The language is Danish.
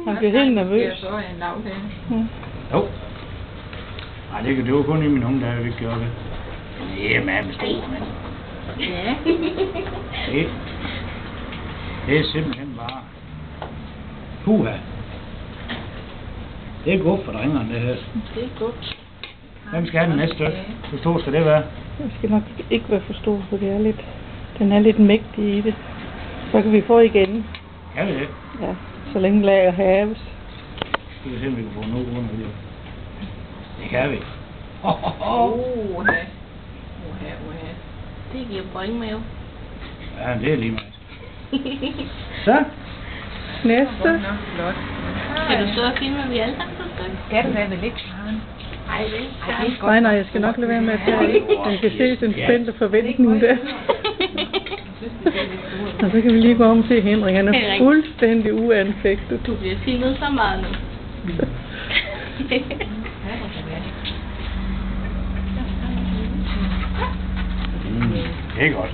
Han bliver helt nervøs. Jo. Nej, det var kun i min unge, der vi ikke gjorde det. Det er med stor, mand. Ja. Det er simpelthen bare... Puha. Det er godt for drengerne, det her. Det er godt. Hvem skal have den næste stykke? Hvor stor skal det være? Det skal nok ikke være for stor, for det er lidt, den er lidt mægtig i det. Så kan vi få igen. Kan vi det? Ja, så længe lager haves. Skal vi se, om vi kan få noget rundt af det. Det kan vi. Det giver brøndmave. Ja, det er lige meget. Så. Næste. Kan du stå og filme, vi alle sammen på stykke? Skal du være med lidt karen? Nej, jeg skal nok lade være med at tage. Jeg kan se den spændte forventning der. Og så kan vi lige gå om til Henrik. Han er fuldstændig uanfægtet. Du bliver filmet så meget nu. Det er godt.